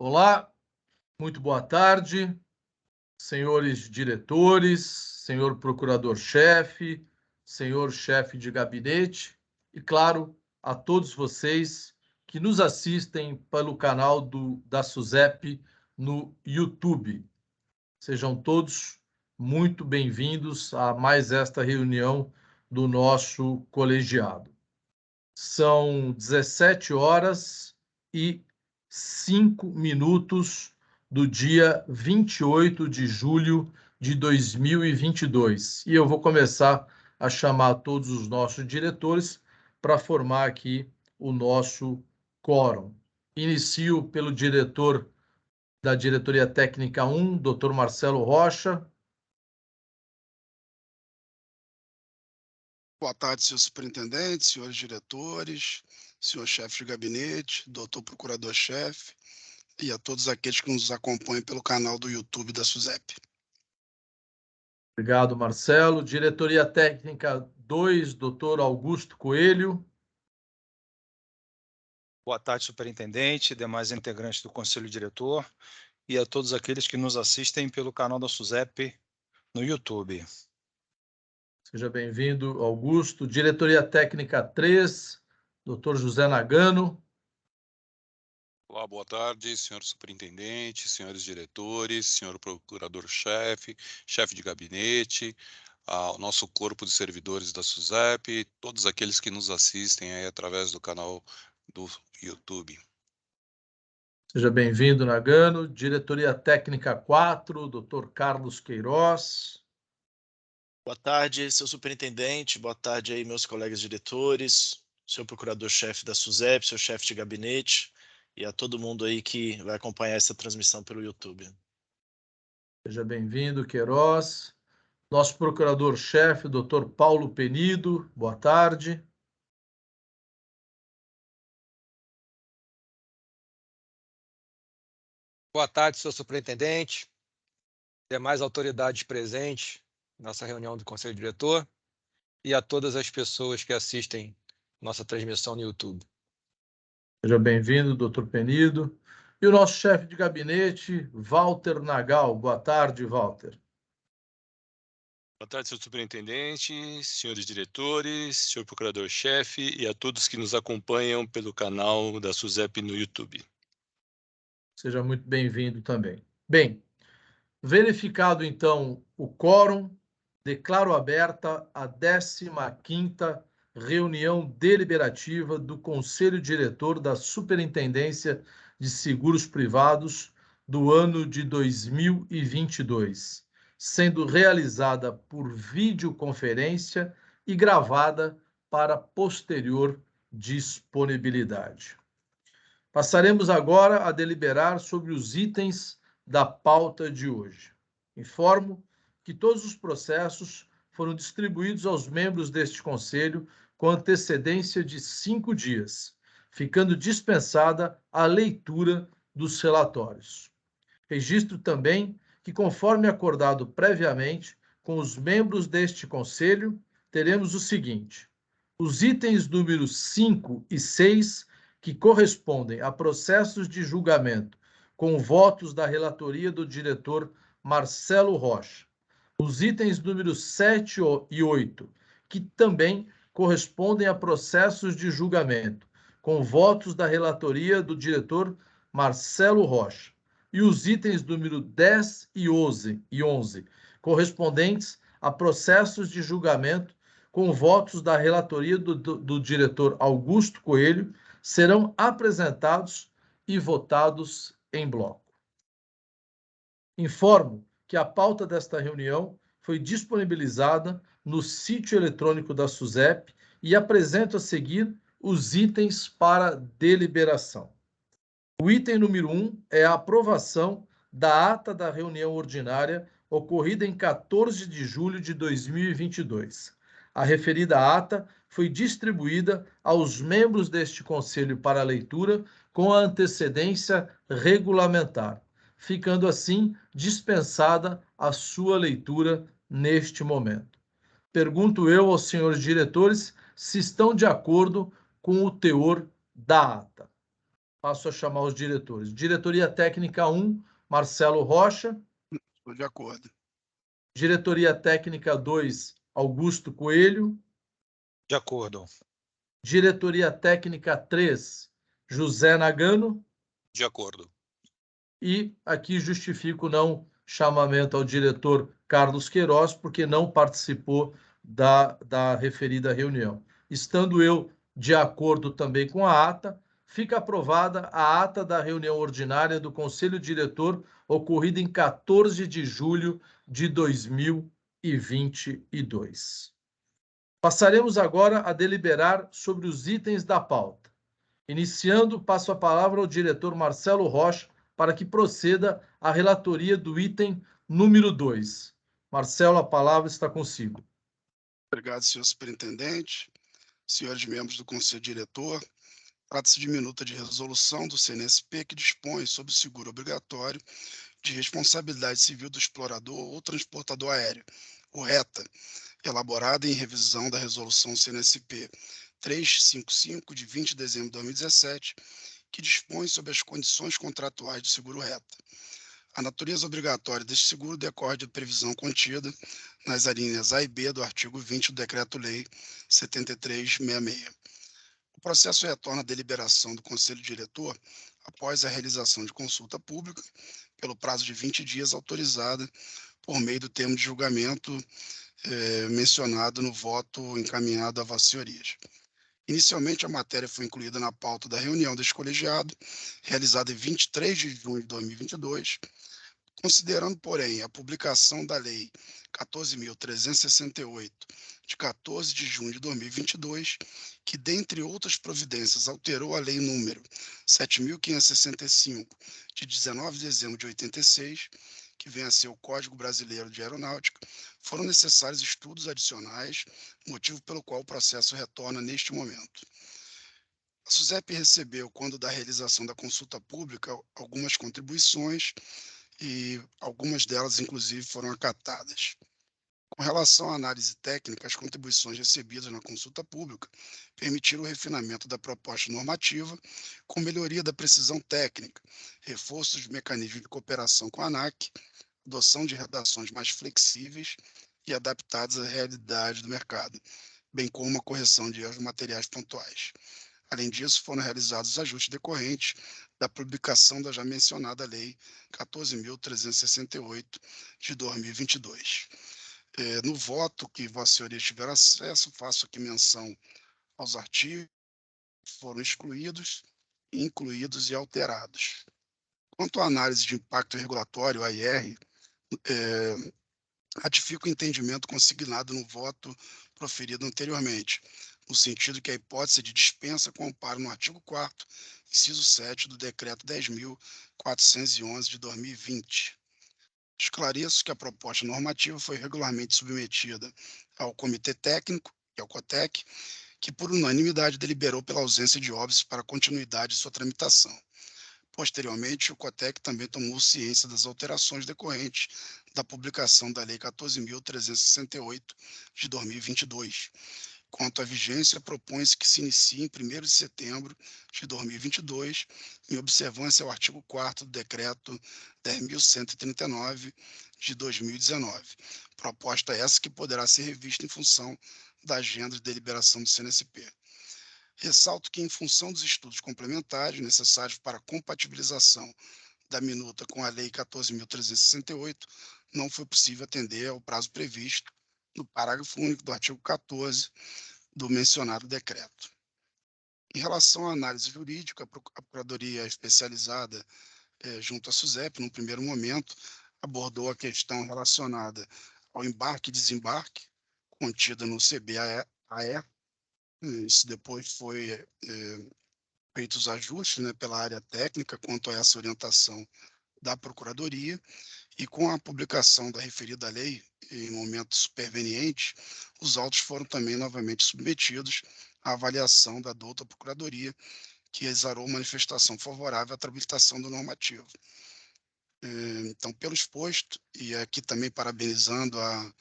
Olá, muito boa tarde, senhores diretores, senhor procurador-chefe, senhor chefe de gabinete e, claro, a todos vocês que nos assistem pelo canal da SUSEP no YouTube. Sejam todos muito bem-vindos a mais esta reunião do nosso colegiado. São 17 horas e 5 minutos do dia 28 de julho de 2022. E eu vou começar a chamar todos os nossos diretores para formar aqui o nosso quórum. Inicio pelo diretor da Diretoria Técnica 1, Dr. Marcelo Rocha. Boa tarde, senhor superintendente, senhores diretores, senhor chefe de gabinete, doutor procurador-chefe e a todos aqueles que nos acompanham pelo canal do YouTube da SUSEP. Obrigado, Marcelo. Diretoria Técnica 2, Dr. Augusto Coelho. Boa tarde, superintendente, demais integrantes do Conselho Diretor e a todos aqueles que nos assistem pelo canal da SUSEP no YouTube. Seja bem-vindo, Augusto. Diretoria Técnica 3, Dr. José Nagano. Olá, boa tarde, senhor superintendente, senhores diretores, senhor procurador-chefe, chefe de gabinete, ao nosso corpo de servidores da SUSEP, todos aqueles que nos assistem aí através do canal do YouTube. Seja bem-vindo, Nagano. Diretoria Técnica 4, Dr. Carlos Queiroz. Boa tarde, seu superintendente, boa tarde aí, meus colegas diretores, seu procurador-chefe da SUSEP, seu chefe de gabinete e a todo mundo aí que vai acompanhar essa transmissão pelo YouTube. Seja bem-vindo, Queiroz. Nosso procurador-chefe, Dr. Paulo Penido. Boa tarde. Boa tarde, senhor superintendente, demais autoridades presentes nessa reunião do Conselho Diretor e a todas as pessoas que assistem nossa transmissão no YouTube. Seja bem-vindo, doutor Penido. E o nosso chefe de gabinete, Walter Nagal. Boa tarde, Walter. Boa tarde, senhor superintendente, senhores diretores, senhor procurador-chefe e a todos que nos acompanham pelo canal da SUSEP no YouTube. Seja muito bem-vindo também. Bem, verificado então o quórum, declaro aberta a 15ª reunião deliberativa do Conselho Diretor da Superintendência de Seguros Privados do ano de 2022, sendo realizada por videoconferência e gravada para posterior disponibilidade. Passaremos agora a deliberar sobre os itens da pauta de hoje. Informo que todos os processos foram distribuídos aos membros deste Conselho com antecedência de 5 dias, ficando dispensada a leitura dos relatórios. Registro também que, conforme acordado previamente com os membros deste Conselho, teremos o seguinte: os itens números 5 e 6, que correspondem a processos de julgamento com votos da relatoria do diretor Marcelo Rocha. Os itens números 7 e 8, que também correspondem a processos de julgamento com votos da relatoria do diretor Marcelo Rocha. E os itens número 10 e 11, correspondentes a processos de julgamento com votos da relatoria do diretor Augusto Coelho, serão apresentados e votados em bloco. Informo que a pauta desta reunião foi disponibilizada no sítio eletrônico da SUSEP e apresento a seguir os itens para deliberação. O item número 1 é a aprovação da ata da reunião ordinária ocorrida em 14 de julho de 2022. A referida ata foi distribuída aos membros deste Conselho para leitura com a antecedência regulamentar, ficando assim dispensada a sua leitura neste momento. Pergunto eu aos senhores diretores se estão de acordo com o teor da ata. passo a chamar os diretores. Diretoria Técnica 1, Marcelo Rocha. Estou de acordo. Diretoria Técnica 2, Augusto Coelho. De acordo. Diretoria Técnica 3, José Nagano. De acordo. E aqui justifico não chamamento ao diretor Carlos Queiroz, porque não participou da referida reunião. Estando eu de acordo também com a ata, fica aprovada a ata da reunião ordinária do Conselho Diretor, ocorrida em 14 de julho de 2022. Passaremos agora a deliberar sobre os itens da pauta. Iniciando, passo a palavra ao diretor Marcelo Rocha para que proceda a relatoria do item número 2. Marcelo, a palavra está consigo. Obrigado, senhor superintendente, senhores membros do Conselho Diretor. Trata-se de minuta de resolução do CNSP que dispõe sobre o seguro obrigatório de responsabilidade civil do explorador ou transportador aéreo, o RETA, elaborada em revisão da resolução CNSP 355, de 20 de dezembro de 2017, que dispõe sobre as condições contratuais do seguro RETA. A natureza obrigatória deste seguro decorre de previsão contida nas alíneas A e B do artigo 20 do Decreto-Lei 7366. O processo retorna à deliberação do Conselho Diretor após a realização de consulta pública, pelo prazo de 20 dias autorizada por meio do termo de julgamento mencionado no voto encaminhado a vossas senhorias. Inicialmente, a matéria foi incluída na pauta da reunião deste colegiado, realizada em 23 de junho de 2022, considerando, porém, a publicação da Lei 14.368, de 14 de junho de 2022, que, dentre outras providências, alterou a Lei número 7.565, de 19 de dezembro de 86, que vem a ser o Código Brasileiro de Aeronáutica, foram necessários estudos adicionais, motivo pelo qual o processo retorna neste momento. A SUSEP recebeu, quando da realização da consulta pública, algumas contribuições e algumas delas, inclusive, foram acatadas. Com relação à análise técnica, as contribuições recebidas na consulta pública permitiram o refinamento da proposta normativa, com melhoria da precisão técnica, reforço dos mecanismos de cooperação com a ANAC, adoção de redações mais flexíveis e adaptadas à realidade do mercado, bem como a correção de erros materiais pontuais. Além disso, foram realizados os ajustes decorrentes da publicação da já mencionada Lei 14.368, de 2022. No voto que vossas senhorias tiveram acesso, faço aqui menção aos artigos que foram excluídos, incluídos e alterados. Quanto à análise de impacto regulatório, AIR, ratifico o entendimento consignado no voto proferido anteriormente, no sentido que a hipótese de dispensa com amparo no artigo 4º, inciso 7 do Decreto 10.411 de 2020. Esclareço que a proposta normativa foi regularmente submetida ao Comitê Técnico, que é o COTEC, que por unanimidade deliberou pela ausência de óbice para a continuidade de sua tramitação. Posteriormente, o COTEC também tomou ciência das alterações decorrentes da publicação da Lei 14.368, de 2022. Quanto à vigência, propõe-se que se inicie em 1º de setembro de 2022, em observância ao artigo 4º do Decreto 10.139, de 2019. Proposta essa que poderá ser revista em função da agenda de deliberação do CNSP. Ressalto que, em função dos estudos complementares necessários para a compatibilização da minuta com a Lei 14.368, não foi possível atender ao prazo previsto no parágrafo único do artigo 14 do mencionado decreto. Em relação à análise jurídica, a Procuradoria Especializada junto à SUSEP, num primeiro momento, abordou a questão relacionada ao embarque e desembarque, contida no CBAE. Isso depois foi feitos os ajustes pela área técnica quanto a essa orientação da Procuradoria, e com a publicação da referida lei, em momento superveniente, os autos foram também novamente submetidos à avaliação da douta Procuradoria, que exarou manifestação favorável à tramitação do normativo. Então, pelo exposto, e aqui também parabenizando a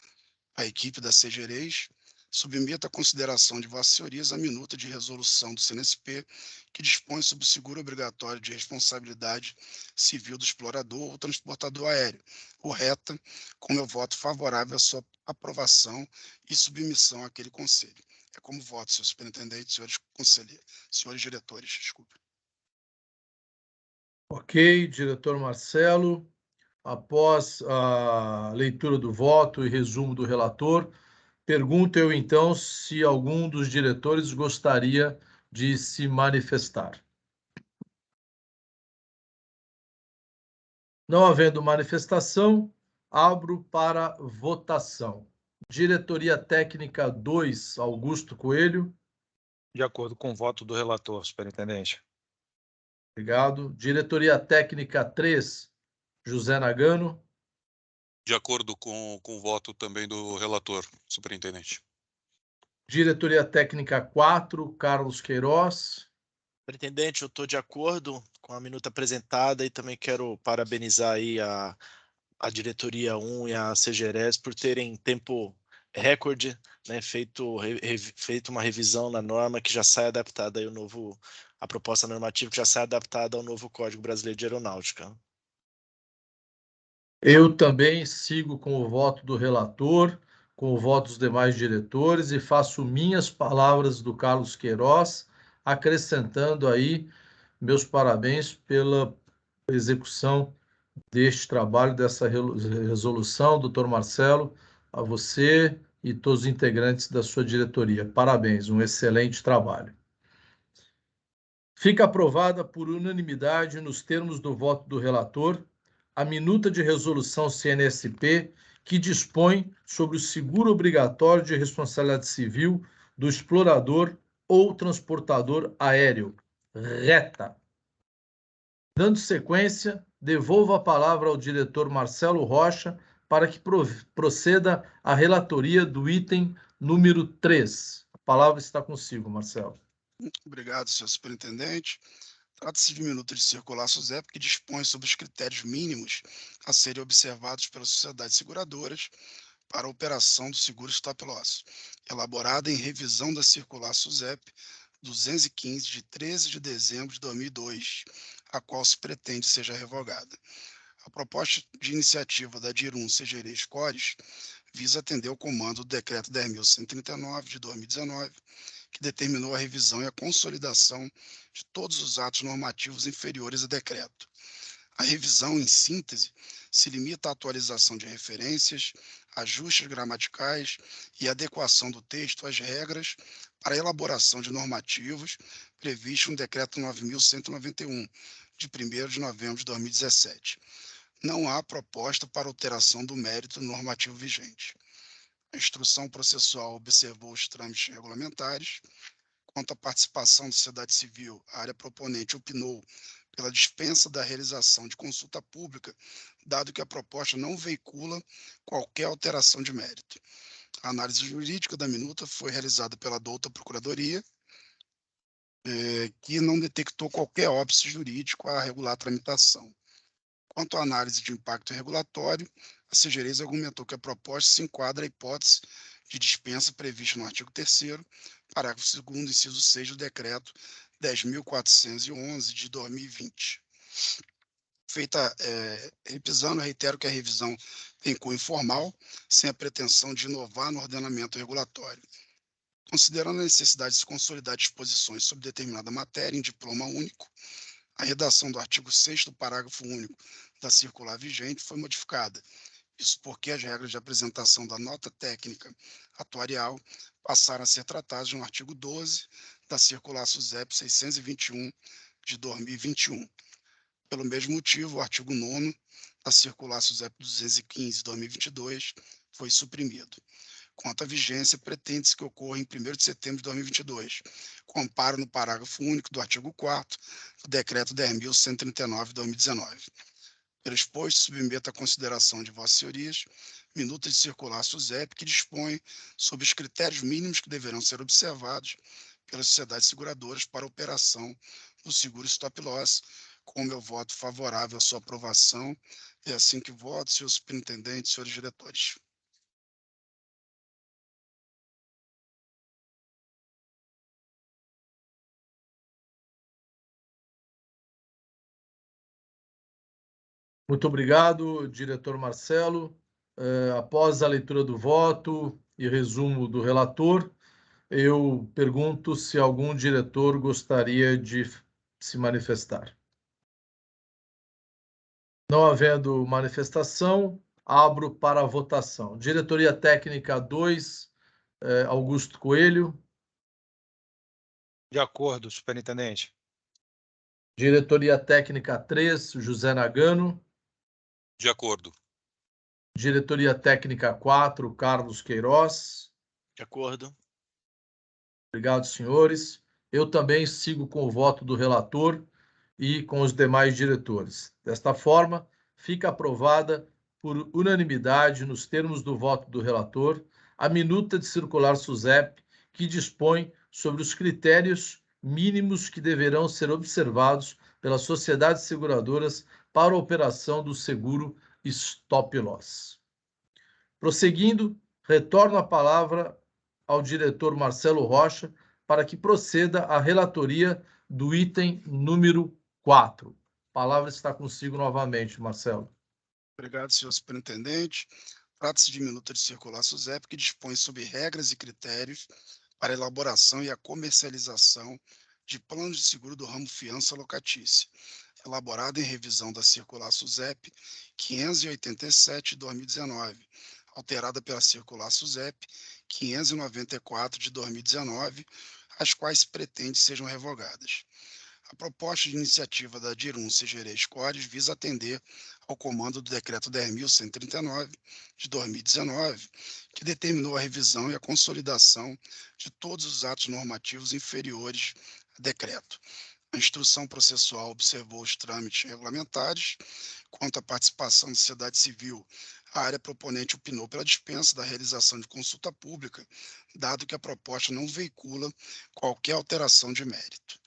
equipe da CGREIS, Submeto à consideração de Vossas Senhorias a minuta de resolução do CNSP que dispõe sobre o seguro obrigatório de responsabilidade civil do explorador ou transportador aéreo, o RETA, com meu voto favorável à sua aprovação e submissão àquele conselho. É como voto, senhor superintendente, senhores conselheiros, senhores diretores, desculpe. Ok, diretor Marcelo. Após a leitura do voto e resumo do relator, pergunto eu então se algum dos diretores gostaria de se manifestar. Não havendo manifestação, abro para votação. Diretoria Técnica 2, Augusto Coelho. De acordo com o voto do relator, superintendente. Obrigado. Diretoria Técnica 3, José Nagano. De acordo com o voto também do relator, superintendente. Diretoria Técnica 4, Carlos Queiroz. Superintendente, eu estou de acordo com a minuta apresentada e também quero parabenizar aí a diretoria 1 e a CGRES por terem tempo recorde, né, feito uma revisão na norma que já sai adaptada aí a proposta normativa que já sai adaptada ao novo Código Brasileiro de Aeronáutica. Eu também sigo com o voto do relator, com o voto dos demais diretores e faço minhas palavras do Carlos Queiroz, acrescentando aí meus parabéns pela execução deste trabalho, dessa resolução, doutor Marcelo, a você e todos os integrantes da sua diretoria. Parabéns, um excelente trabalho. Fica aprovada por unanimidade, nos termos do voto do relator, a minuta de resolução CNSP que dispõe sobre o seguro obrigatório de responsabilidade civil do explorador ou transportador aéreo, RETA. Dando sequência, devolvo a palavra ao diretor Marcelo Rocha para que proceda a relatoria do item número 3. A palavra está consigo, Marcelo. Muito obrigado, senhor superintendente. Trata-se de minuta de circular SUSEP que dispõe sobre os critérios mínimos a serem observados pelas sociedades seguradoras para a operação do seguro stop loss, elaborada em revisão da circular SUSEP 215 de 13 de dezembro de 2002, a qual se pretende seja revogada. A proposta de iniciativa da DIRUM CGR Scores visa atender ao comando do Decreto 10.139 de 2019, que determinou a revisão e a consolidação de todos os atos normativos inferiores a decreto. A revisão, em síntese, se limita à atualização de referências, ajustes gramaticais e adequação do texto às regras para a elaboração de normativos previstos no Decreto 9.191, de 1º de novembro de 2017. Não há proposta para alteração do mérito normativo vigente. A instrução processual observou os trâmites regulamentares. Quanto à participação da sociedade civil, a área proponente opinou pela dispensa da realização de consulta pública, dado que a proposta não veicula qualquer alteração de mérito. A análise jurídica da minuta foi realizada pela douta Procuradoria, que não detectou qualquer óbice jurídico a regular a tramitação. Quanto à análise de impacto regulatório, a CGRES argumentou que a proposta se enquadra à hipótese de dispensa prevista no artigo 3º, parágrafo 2º, inciso 6 do Decreto 10.411 de 2020. Feita revisão, reitero que a revisão tem cunho informal, sem a pretensão de inovar no ordenamento regulatório. Considerando a necessidade de se consolidar disposições sobre determinada matéria em diploma único, a redação do artigo 6º, parágrafo único da circular vigente foi modificada. Isso porque as regras de apresentação da nota técnica atuarial passaram a ser tratadas no artigo 12 da circular SUSEP 621 de 2021. Pelo mesmo motivo, o artigo 9º da circular SUSEP 215 de 2022 foi suprimido. Quanto à vigência, pretende-se que ocorra em 1º de setembro de 2022, com amparo no parágrafo único do artigo 4º do Decreto 10.139 de 2019. Pelo exposto, submeto à consideração de Vossas Senhorias minuta de circular SUSEP que dispõe sobre os critérios mínimos que deverão ser observados pelas sociedades seguradoras para a operação do seguro stop loss, com meu voto favorável à sua aprovação. É assim que voto, senhor superintendente, senhores diretores. Muito obrigado, diretor Marcelo. Após a leitura do voto e resumo do relator, eu pergunto se algum diretor gostaria de se manifestar. Não havendo manifestação, abro para a votação. Diretoria Técnica 2, Augusto Coelho. De acordo, superintendente. Diretoria Técnica 3, José Nagano. De acordo. Diretoria Técnica 4, Carlos Queiroz. De acordo. Obrigado, senhores. Eu também sigo com o voto do relator e com os demais diretores. Desta forma, fica aprovada por unanimidade, nos termos do voto do relator, a minuta de circular SUSEP, que dispõe sobre os critérios mínimos que deverão ser observados pelas sociedades seguradoras para a operação do seguro Stop Loss. Prosseguindo, retorno a palavra ao diretor Marcelo Rocha para que proceda a relatoria do item número 4. A palavra está consigo novamente, Marcelo. Obrigado, senhor superintendente. Trata-se de minuta de circular SUSEP, que dispõe sobre regras e critérios para a elaboração e a comercialização de planos de seguro do ramo fiança locatícia, elaborada em revisão da circular SUSEP 587 de 2019, alterada pela circular SUSEP 594 de 2019, as quais se pretende sejam revogadas. A proposta de iniciativa da DIRUM CGR Scores visa atender ao comando do Decreto 10.139, de 2019, que determinou a revisão e a consolidação de todos os atos normativos inferiores a decreto. A instrução processual observou os trâmites regulamentares. Quanto à participação da sociedade civil, a área proponente opinou pela dispensa da realização de consulta pública, dado que a proposta não veicula qualquer alteração de mérito.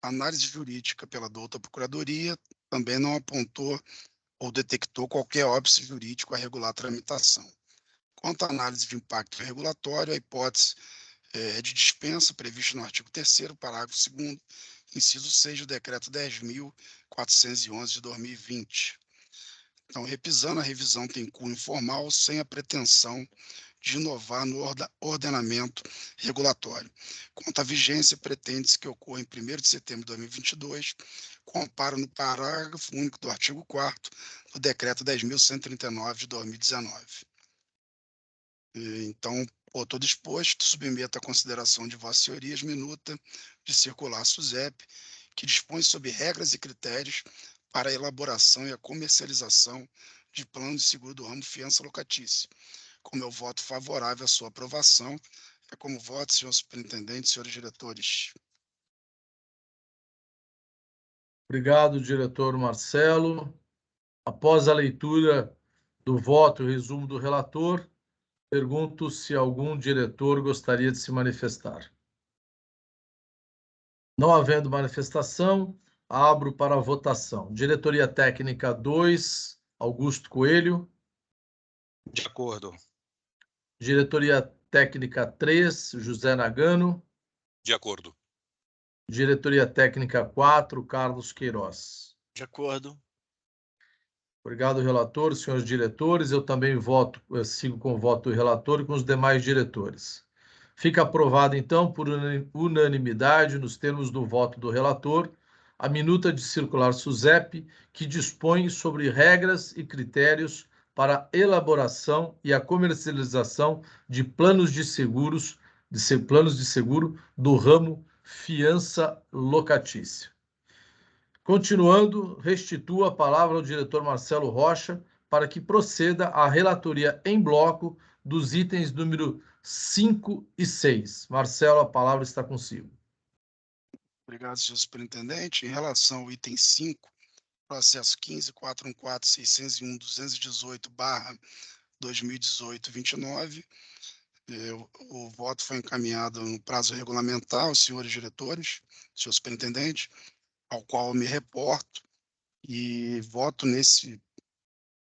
A análise jurídica pela douta Procuradoria também não apontou ou detectou qualquer óbice jurídico a regular a tramitação. Quanto à análise de impacto regulatório, a hipótese de dispensa prevista no artigo 3º, parágrafo 2º, inciso 6 do Decreto 10.411 de 2020. Então, repisando, a revisão tem cunho formal, sem a pretensão de inovar no ordenamento regulatório. Quanto à vigência, pretende-se que ocorra em 1º de setembro de 2022, com amparo no parágrafo único do artigo 4º do Decreto 10.139 de 2019. Então, por todo exposto, submeto à consideração de Vossas Senhorias minuta de circular SUSEP, que dispõe sobre regras e critérios para a elaboração e a comercialização de planos de seguro do ramo fiança locatícia. Com meu voto favorável à sua aprovação, é como voto, senhor superintendente, senhores diretores. Obrigado, diretor Marcelo. Após a leitura do voto e resumo do relator, pergunto se algum diretor gostaria de se manifestar. Não havendo manifestação, abro para a votação. Diretoria Técnica 2, Augusto Coelho. De acordo. Diretoria Técnica 3, José Nagano. De acordo. Diretoria Técnica 4, Carlos Queiroz. De acordo. Obrigado, relator, senhores diretores. Eu também sigo com o voto do relator e com os demais diretores. Fica aprovado, então, por unanimidade, nos termos do voto do relator, a minuta de circular SUSEP, que dispõe sobre regras e critérios para a elaboração e a comercialização de planos de seguro do ramo fiança locatícia. Continuando, restituo a palavra ao diretor Marcelo Rocha para que proceda à relatoria em bloco dos itens número 5 e 6. Marcelo, a palavra está consigo. Obrigado, senhor superintendente. Em relação ao item 5, processo 15.414.618/2018-29, o voto foi encaminhado no prazo regulamentar aos senhores diretores, senhor superintendente, ao qual eu me reporto, e voto nesse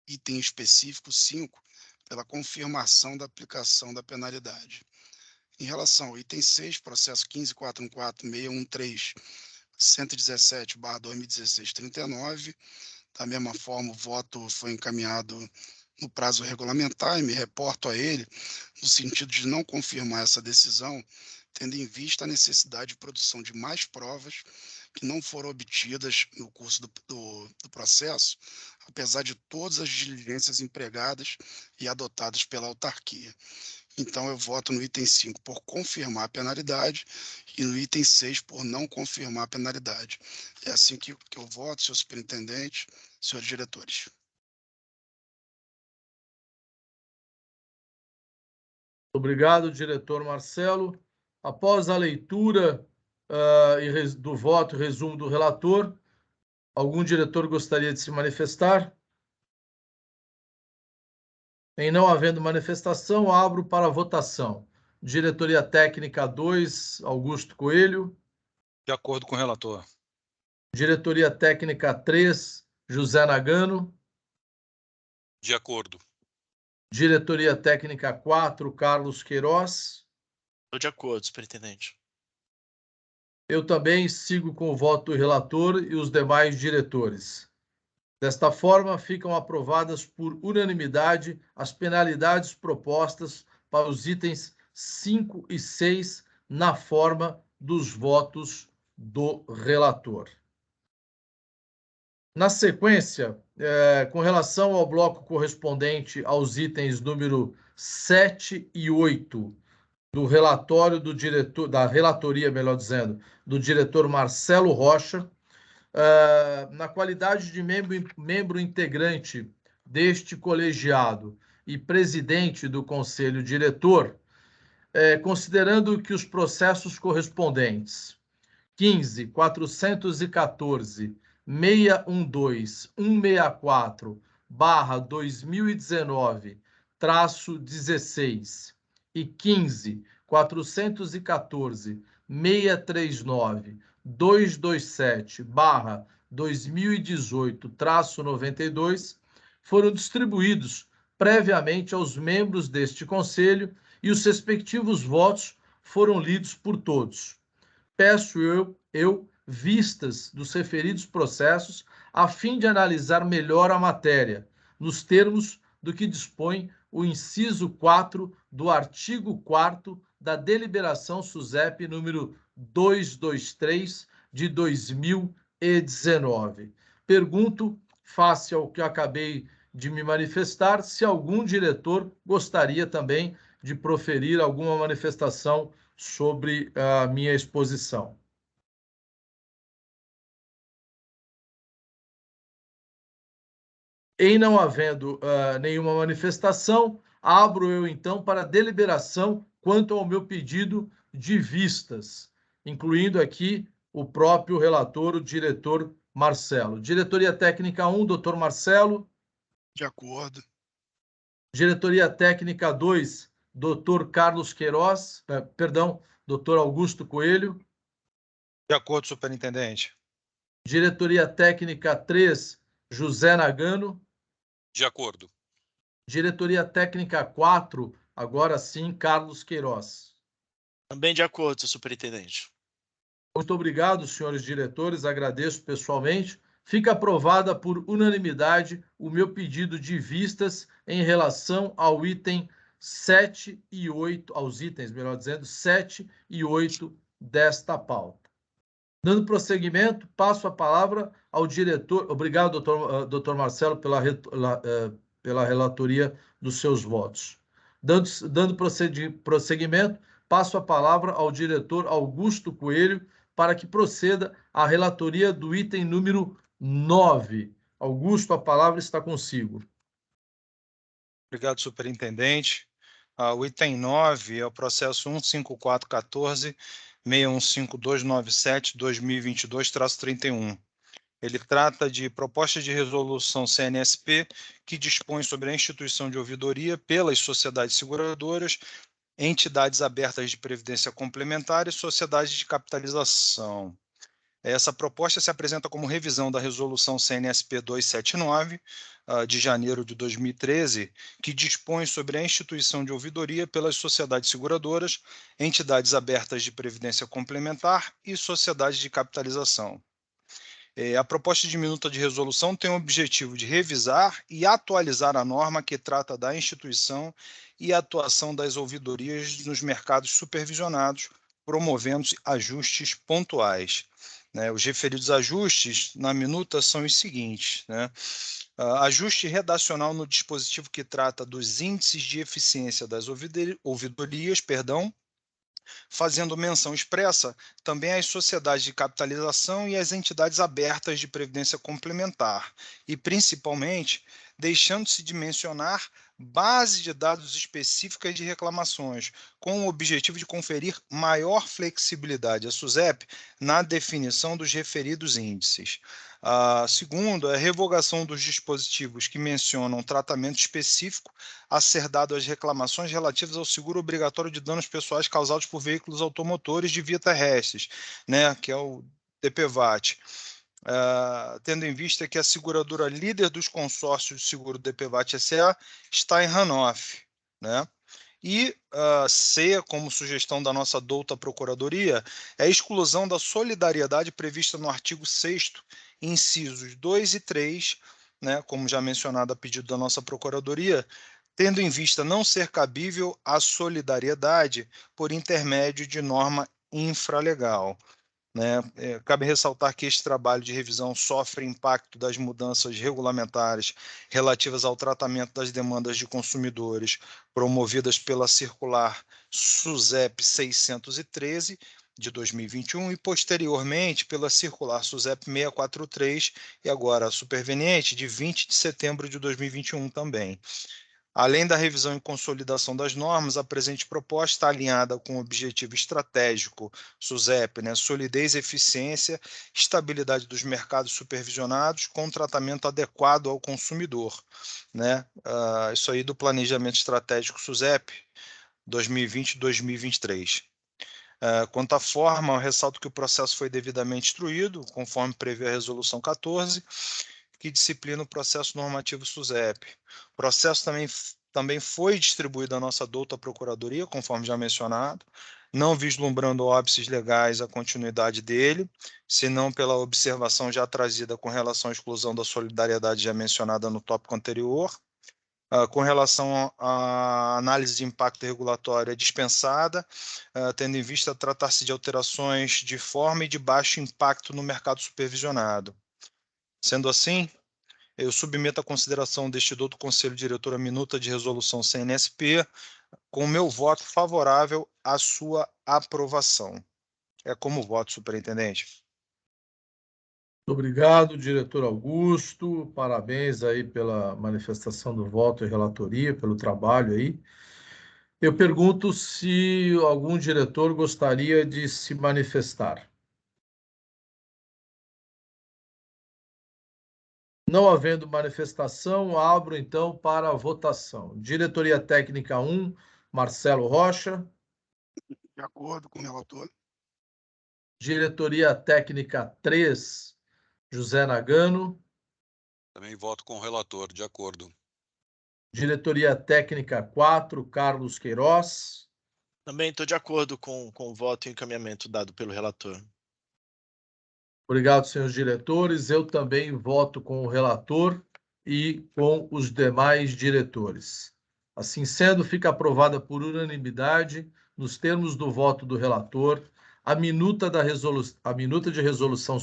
item específico 5 pela confirmação da aplicação da penalidade. Em relação ao item 6, processo 15.414.613.117/2016-39, Da mesma forma, o voto foi encaminhado no prazo regulamentar e me reporto a ele, no sentido de não confirmar essa decisão, tendo em vista a necessidade de produção de mais provas que não foram obtidas no curso do processo, apesar de todas as diligências empregadas e adotadas pela autarquia. Então, eu voto no item 5 por confirmar a penalidade e no item 6 por não confirmar a penalidade. É assim que eu voto, senhor superintendente, senhores diretores. Obrigado, diretor Marcelo. Após a leitura do voto e resumo do relator, algum diretor gostaria de se manifestar? Em não havendo manifestação, abro para a votação. Diretoria Técnica 2, Augusto Coelho. De acordo com o relator. Diretoria Técnica 3, José Nagano. De acordo. Diretoria Técnica 4, Carlos Queiroz. Estou de acordo, superintendente. Eu também sigo com o voto do relator e os demais diretores. Desta forma, ficam aprovadas por unanimidade as penalidades propostas para os itens 5 e 6 na forma dos votos do relator. Na sequência, com relação ao bloco correspondente aos itens número 7 e 8 do relatório do diretor, da relatoria, melhor dizendo, do diretor Marcelo Rocha, na qualidade de membro integrante deste colegiado e presidente do conselho diretor, considerando que os processos correspondentes 15, 414, 612, 164, /2019-16 e 15, 414, 639, 227/2018-92 foram distribuídos previamente aos membros deste conselho e os respectivos votos foram lidos por todos. Peço eu vistas dos referidos processos, a fim de analisar melhor a matéria, nos termos do que dispõe o inciso 4 do artigo 4º da deliberação SUSEP número 223 de 2019. Pergunto, face ao que acabei de me manifestar, se algum diretor gostaria também de proferir alguma manifestação sobre a minha exposição. Em não havendo nenhuma manifestação, abro eu, então, para deliberação quanto ao meu pedido de vistas, incluindo aqui o próprio relator, o diretor Marcelo. Diretoria Técnica 1, doutor Marcelo. De acordo. Diretoria Técnica 2, doutor Carlos Queiroz, doutor Augusto Coelho. De acordo, superintendente. Diretoria Técnica 3, José Nagano. De acordo. Diretoria Técnica 4, agora sim, Carlos Queiroz. Também de acordo, senhor superintendente. Muito obrigado, senhores diretores, agradeço pessoalmente. Fica aprovada por unanimidade o meu pedido de vistas em relação ao item 7 e 8, aos itens, melhor dizendo, 7 e 8 desta pauta. Dando prosseguimento, passo a palavra ao diretor. Obrigado, doutor Marcelo, pela relatoria dos seus votos. Dando prosseguimento, passo a palavra ao diretor Augusto Coelho para que proceda a relatoria do item número 9. Augusto, a palavra está consigo. Obrigado, superintendente. O item 9 é o processo 15414-615-297-2022-31. Ele trata de proposta de resolução CNSP que dispõe sobre a instituição de ouvidoria pelas sociedades seguradoras, entidades abertas de previdência complementar e sociedades de capitalização. Essa proposta se apresenta como revisão da resolução CNSP 279, de janeiro de 2013, que dispõe sobre a instituição de ouvidoria pelas sociedades seguradoras, entidades abertas de previdência complementar e sociedades de capitalização. A proposta de minuta de resolução tem o objetivo de revisar e atualizar a norma que trata da instituição e atuação das ouvidorias nos mercados supervisionados, promovendo ajustes pontuais. Os referidos ajustes na minuta são os seguintes, ajuste redacional no dispositivo que trata dos índices de eficiência das ouvidorias, fazendo menção expressa também às sociedades de capitalização e às entidades abertas de previdência complementar, e principalmente deixando-se de mencionar base de dados específicas de reclamações, com o objetivo de conferir maior flexibilidade à SUSEP na definição dos referidos índices. Segundo, a revogação dos dispositivos que mencionam tratamento específico a ser dado às reclamações relativas ao seguro obrigatório de danos pessoais causados por veículos automotores de via terrestres, que é o DPVAT. Tendo em vista que a seguradora líder dos consórcios de seguro DPVAT S.A. está em Hanover, E C, como sugestão da nossa douta Procuradoria, é a exclusão da solidariedade prevista no artigo 6º, incisos 2 e 3, como já mencionado a pedido da nossa Procuradoria, tendo em vista não ser cabível a solidariedade por intermédio de norma infralegal. Cabe ressaltar que este trabalho de revisão sofre impacto das mudanças regulamentares relativas ao tratamento das demandas de consumidores promovidas pela circular SUSEP 613 de 2021 e posteriormente pela circular SUSEP 643 e agora superveniente de 20 de setembro de 2021 também. Além da revisão e consolidação das normas, a presente proposta está alinhada com o objetivo estratégico SUSEP, solidez e eficiência, estabilidade dos mercados supervisionados, com tratamento adequado ao consumidor. Isso aí do planejamento estratégico SUSEP 2020-2023. Quanto à forma, eu ressalto que o processo foi devidamente instruído, conforme prevê a resolução 14, que disciplina o processo normativo SUSEP. O processo também foi distribuído à nossa douta Procuradoria, conforme já mencionado, não vislumbrando óbices legais a continuidade dele, senão pela observação já trazida com relação à exclusão da solidariedade já mencionada no tópico anterior. Com relação à análise de impacto regulatório é dispensada, tendo em vista tratar-se de alterações de forma e de baixo impacto no mercado supervisionado. Sendo assim, eu submeto à consideração deste douto Conselho Diretor a minuta de resolução CNSP, com o meu voto favorável à sua aprovação. É como voto, superintendente. Muito obrigado, diretor Augusto. Parabéns aí pela manifestação do voto e relatoria, pelo trabalho aí. Eu pergunto se algum diretor gostaria de se manifestar. Não havendo manifestação, abro então para a votação. Diretoria Técnica 1, Marcelo Rocha. De acordo com o relator. Diretoria Técnica 3, José Nagano. Também voto com o relator, de acordo. Diretoria Técnica 4, Carlos Queiroz. Também estou de acordo com o voto e encaminhamento dado pelo relator. Obrigado, senhores diretores. Eu também voto com o relator e com os demais diretores. Assim sendo, fica aprovada por unanimidade, nos termos do voto do relator, a minuta de resolução,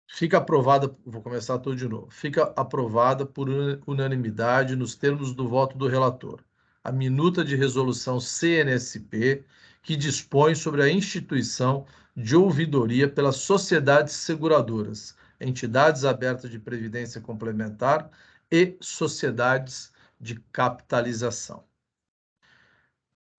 fica aprovada, vou começar tudo de novo. Fica aprovada por unanimidade, nos termos do voto do relator, a minuta de resolução CNSP, que dispõe sobre a instituição de ouvidoria pelas sociedades seguradoras, entidades abertas de previdência complementar e sociedades de capitalização.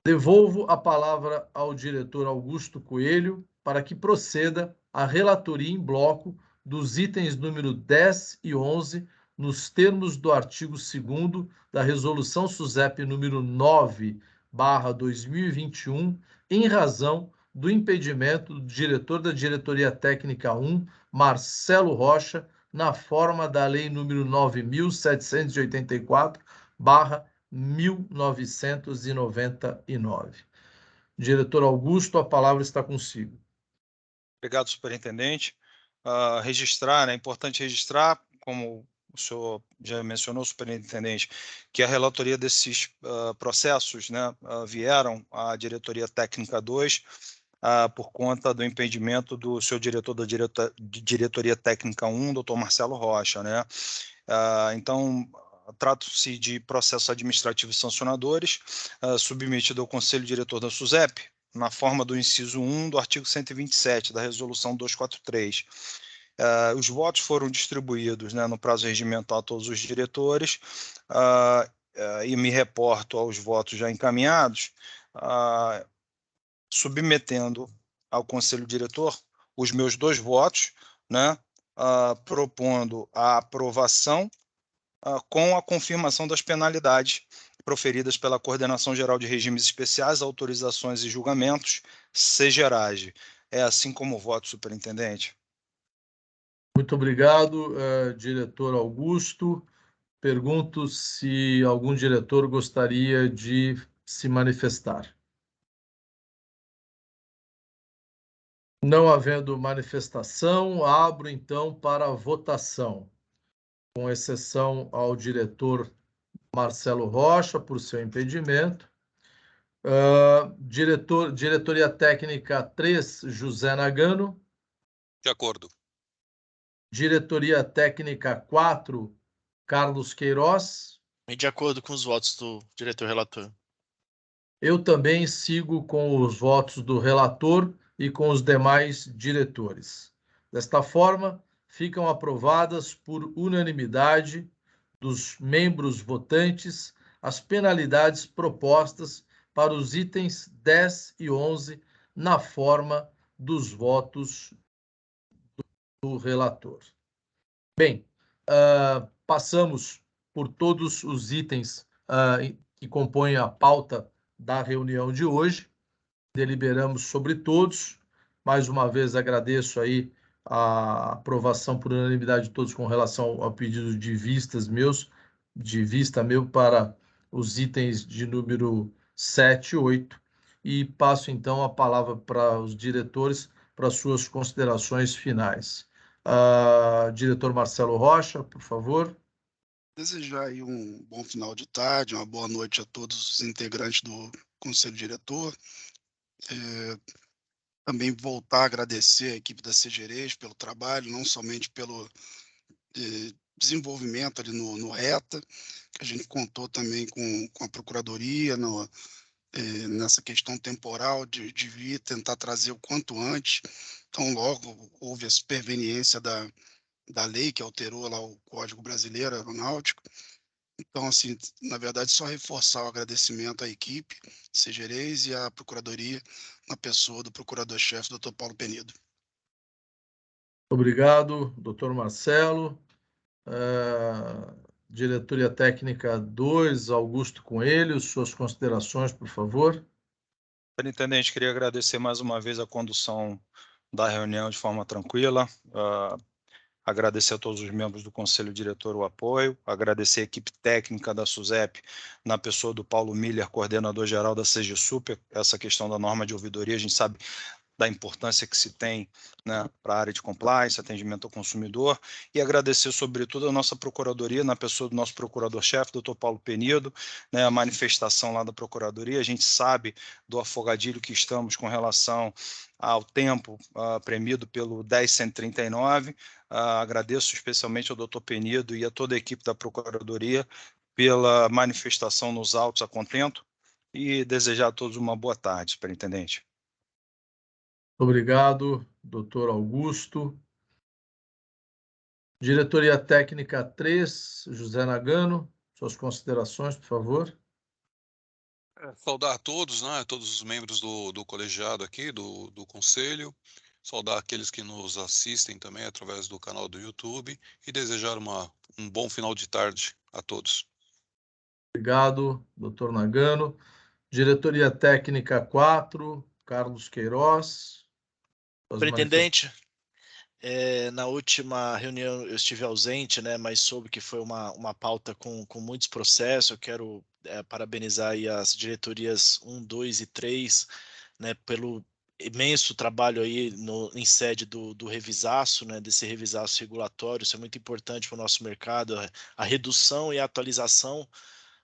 Devolvo a palavra ao diretor Augusto Coelho para que proceda a relatoria em bloco dos itens número 10 e 11, nos termos do artigo 2º da Resolução SUSEP número 9/2021, em razão do impedimento do diretor da Diretoria Técnica 1, Marcelo Rocha, na forma da Lei número 9.784/1999. Diretor Augusto, a palavra está consigo. Obrigado, superintendente. Registrar, né, é importante registrar, como o senhor já mencionou, superintendente, que a relatoria desses processos, né, vieram à diretoria técnica 2 por conta do impedimento do seu diretor da diretoria técnica 1, doutor Marcelo Rocha, né? Então, trata-se de processos administrativos sancionadores, submetido ao Conselho Diretor da SUSEP, na forma do inciso 1 do artigo 127 da Resolução 243. Os votos foram distribuídos, né, no prazo regimental a todos os diretores, e me reporto aos votos já encaminhados, submetendo ao Conselho Diretor os meus 2 votos, né, propondo a aprovação com a confirmação das penalidades proferidas pela Coordenação Geral de Regimes Especiais, Autorizações e Julgamentos, CGERAGE. É assim como o voto, superintendente. Muito obrigado, diretor Augusto. Pergunto se algum diretor gostaria de se manifestar. Não havendo manifestação, abro então para a votação, com exceção ao diretor Marcelo Rocha, por seu impedimento. Diretoria Técnica 3, José Nagano. De acordo. Diretoria Técnica 4, Carlos Queiroz. E de acordo com os votos do diretor relator. Eu também sigo com os votos do relator e com os demais diretores. Desta forma, ficam aprovadas por unanimidade dos membros votantes as penalidades propostas para os itens 10 e 11 na forma dos votos do relator. Bem, passamos por todos os itens que compõem a pauta da reunião de hoje, deliberamos sobre todos. Mais uma vez agradeço aí a aprovação por unanimidade de todos com relação ao pedido de vista meu para os itens de número 7 e 8, e passo então a palavra para os diretores para suas considerações finais. Diretor Marcelo Rocha, por favor. Desejar aí um bom final de tarde, uma boa noite a todos os integrantes do Conselho Diretor. Também voltar a agradecer a equipe da CGERES pelo trabalho, não somente pelo desenvolvimento ali no RETA, que a gente contou também com a Procuradoria nessa questão temporal de vir tentar trazer o quanto antes. Então, logo houve a superveniência da lei que alterou lá o Código Brasileiro Aeronáutico. Então, assim, na verdade, só reforçar o agradecimento à equipe, CGERES e à Procuradoria, na pessoa do Procurador-Chefe, Dr. Paulo Penido. Obrigado, doutor Marcelo. Diretoria Técnica 2, Augusto Coelho, suas considerações, por favor. Superintendente, queria agradecer mais uma vez a condução da reunião de forma tranquila. Agradecer a todos os membros do Conselho Diretor o apoio, agradecer a equipe técnica da SUSEP, na pessoa do Paulo Miller, coordenador-geral da CGSuper. Essa questão da norma de ouvidoria, a gente sabe da importância que se tem, né, para a área de compliance, atendimento ao consumidor, e agradecer, sobretudo, a nossa Procuradoria, na pessoa do nosso Procurador-Chefe, doutor Paulo Penido, né, a manifestação lá da Procuradoria. A gente sabe do afogadilho que estamos com relação ao tempo premido pelo 10.139. Agradeço especialmente ao doutor Penido e a toda a equipe da Procuradoria pela manifestação nos autos a contento, e desejar a todos uma boa tarde, superintendente. Obrigado, doutor Augusto. Diretoria Técnica 3, José Nagano, suas considerações, por favor. Saudar a todos, né, todos os membros do colegiado aqui, do Conselho, saudar aqueles que nos assistem também através do canal do YouTube e desejar um bom final de tarde a todos. Obrigado, doutor Nagano. Diretoria Técnica 4, Carlos Queiroz. Superintendente, na última reunião eu estive ausente, né, mas soube que foi uma pauta com muitos processos. Eu quero parabenizar aí as diretorias 1, 2 e 3 né, pelo imenso trabalho aí em sede do revisaço, né, desse revisaço regulatório. Isso é muito importante para o nosso mercado, a redução e a atualização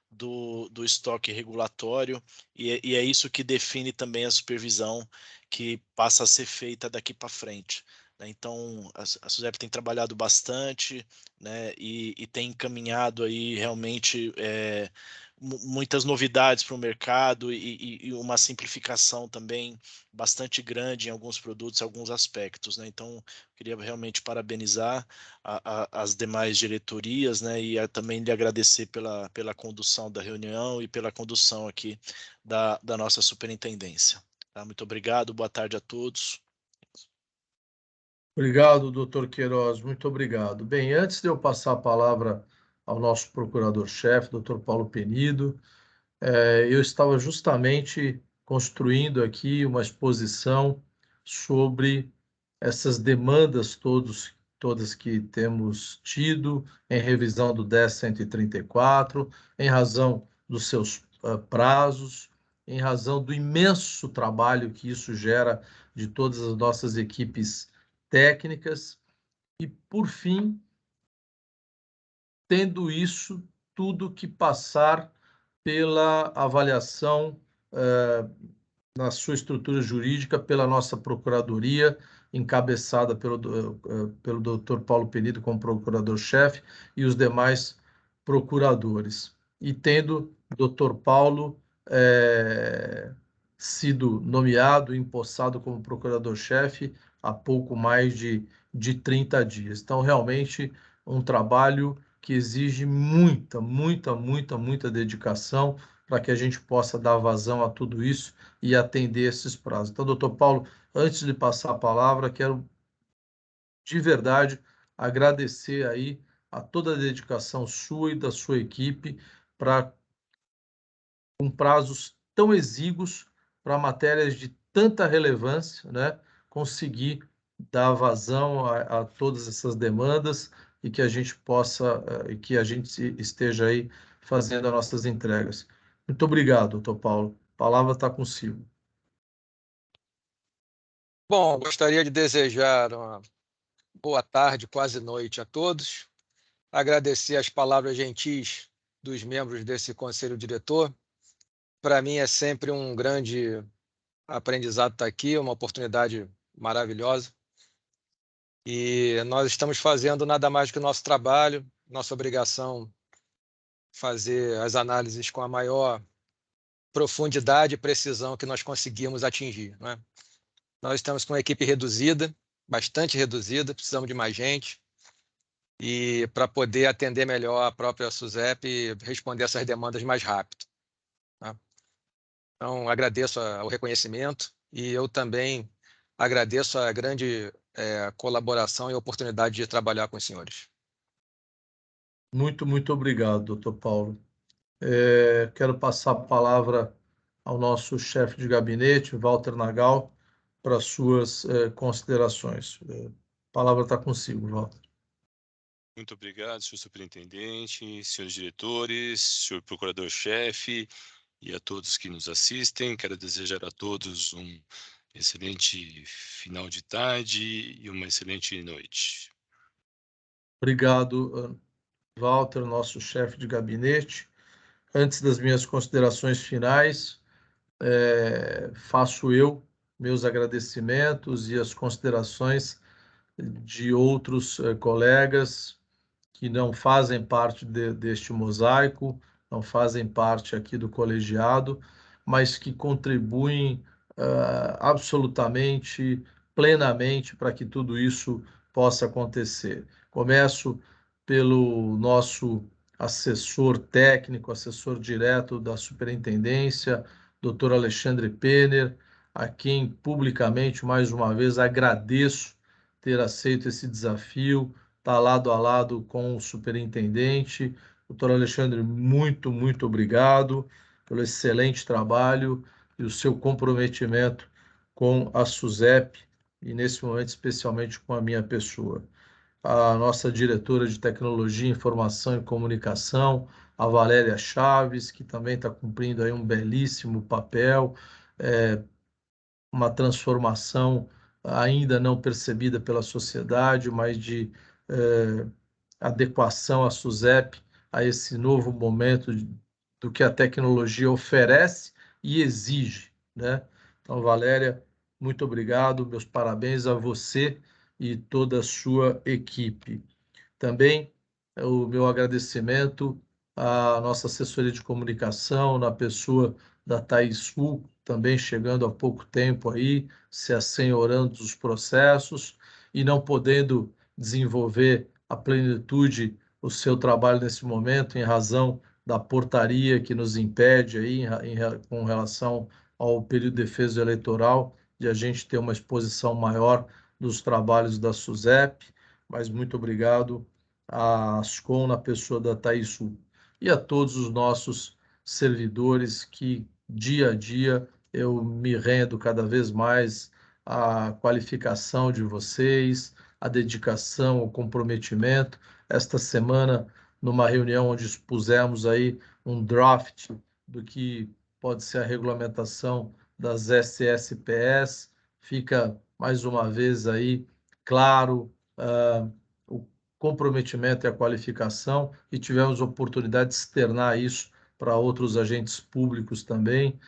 do estoque regulatório, e é isso que define também a supervisão que passa a ser feita daqui para frente, né? Então, a SUSEP tem trabalhado bastante, né, e tem encaminhado aí realmente muitas novidades para o mercado e uma simplificação também bastante grande em alguns produtos, alguns aspectos, né? Então, queria realmente parabenizar as demais diretorias, né, e também lhe agradecer pela condução da reunião e pela condução aqui da nossa superintendência. Tá? Muito obrigado, boa tarde a todos. Obrigado, doutor Queiroz, muito obrigado. Bem, antes de eu passar a palavra ao nosso procurador-chefe, doutor Paulo Penido, eu estava justamente construindo aqui uma exposição sobre essas demandas todas que temos tido em revisão do 10.134, em razão dos seus prazos, em razão do imenso trabalho que isso gera de todas as nossas equipes técnicas e, por fim, tendo isso tudo que passar pela avaliação na sua estrutura jurídica pela nossa Procuradoria, encabeçada pelo doutor Paulo Penido como procurador-chefe e os demais procuradores. E tendo o doutor Paulo sido nomeado, empossado como procurador-chefe há pouco mais de 30 dias. Então, realmente, um trabalho que exige muita dedicação para que a gente possa dar vazão a tudo isso e atender esses prazos. Então, doutor Paulo, antes de passar a palavra, quero de verdade agradecer aí a toda a dedicação sua e da sua equipe para, com prazos tão exíguos, para matérias de tanta relevância, né, conseguir dar vazão a todas essas demandas e que a gente possa, que a gente esteja aí fazendo as nossas entregas. Muito obrigado, doutor Paulo. A palavra está consigo. Bom, gostaria de desejar uma boa tarde, quase noite a todos. Agradecer as palavras gentis dos membros desse conselho diretor. Para mim é sempre um grande aprendizado estar aqui, uma oportunidade maravilhosa. E nós estamos fazendo nada mais do que o nosso trabalho, nossa obrigação fazer as análises com a maior profundidade e precisão que nós conseguimos atingir, né? Nós estamos com uma equipe reduzida, bastante reduzida, precisamos de mais gente, e para poder atender melhor a própria SUSEP e responder essas demandas mais rápido. Tá? Então, agradeço o reconhecimento e eu também agradeço a grande colaboração e oportunidade de trabalhar com os senhores. Muito obrigado, doutor Paulo. Quero passar a palavra ao nosso chefe de gabinete, Walter Nagal, para suas considerações. A palavra está consigo, Walter. Muito obrigado, senhor superintendente, senhores diretores, senhor procurador-chefe e a todos que nos assistem. Quero desejar a todos um excelente final de tarde e uma excelente noite. Obrigado, Walter, nosso chefe de gabinete. Antes das minhas considerações finais, faço eu meus agradecimentos e as considerações de outros colegas que não fazem parte deste mosaico, não fazem parte aqui do colegiado, mas que contribuem absolutamente, plenamente para que tudo isso possa acontecer. Começo pelo nosso assessor técnico, assessor direto da superintendência, doutor Alexandre Penner, a quem publicamente, mais uma vez, agradeço ter aceito esse desafio, estar lado a lado com o superintendente. Doutor Alexandre, muito obrigado pelo excelente trabalho e o seu comprometimento com a SUSEP e, nesse momento, especialmente com a minha pessoa. A nossa diretora de Tecnologia, Informação e Comunicação, a Valéria Chaves, que também está cumprindo aí um belíssimo papel, uma transformação ainda não percebida pela sociedade, mas de adequação à SUSEP, a esse novo momento do que a tecnologia oferece e exige, né? Então, Valéria, muito obrigado, meus parabéns a você e toda a sua equipe. Também o meu agradecimento à nossa assessoria de comunicação, na pessoa da Thaís Sul, também chegando há pouco tempo aí, se assenhorando dos processos e não podendo desenvolver a plenitude o seu trabalho nesse momento, em razão da portaria que nos impede aí, com relação ao período de defesa eleitoral, de a gente ter uma exposição maior dos trabalhos da SUSEP, mas muito obrigado a Ascom, na pessoa da Thaís Sul, e a todos os nossos servidores que, dia a dia, eu me rendo cada vez mais à qualificação de vocês, a dedicação, o comprometimento. Esta semana, numa reunião onde expusemos aí um draft do que pode ser a regulamentação das SSPS, fica mais uma vez aí claro o comprometimento e a qualificação, e tivemos oportunidade de externar isso para outros agentes públicos também.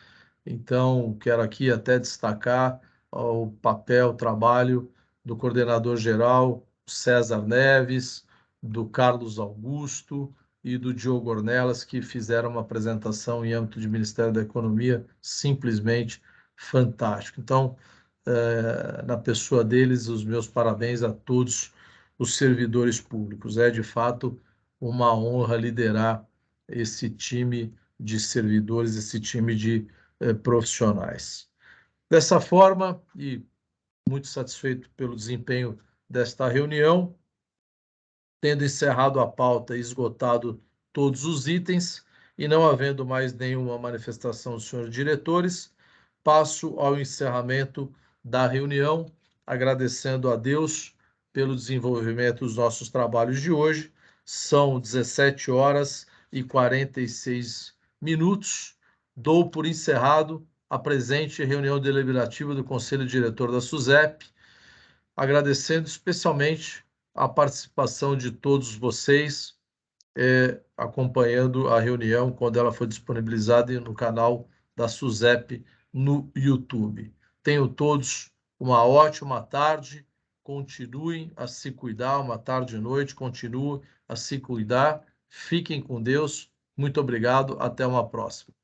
Então, quero aqui até destacar o papel, o trabalho do coordenador geral César Neves, do Carlos Augusto e do Diogo Ornelas, que fizeram uma apresentação em âmbito de Ministério da Economia simplesmente fantástico. Então, na pessoa deles, os meus parabéns a todos os servidores públicos. É, de fato, uma honra liderar esse time de servidores, esse time de profissionais. Dessa forma, e muito satisfeito pelo desempenho desta reunião, tendo encerrado a pauta e esgotado todos os itens, e não havendo mais nenhuma manifestação dos senhores diretores, passo ao encerramento da reunião, agradecendo a Deus pelo desenvolvimento dos nossos trabalhos de hoje. São 17 horas e 46 minutos. Dou por encerrado a presente reunião deliberativa do Conselho Diretor da SUSEP, agradecendo especialmente a participação de todos vocês, acompanhando a reunião quando ela foi disponibilizada no canal da SUSEP no YouTube. Tenham todos uma ótima tarde, continuem a se cuidar, uma tarde e noite, continuem a se cuidar, fiquem com Deus, muito obrigado, até uma próxima.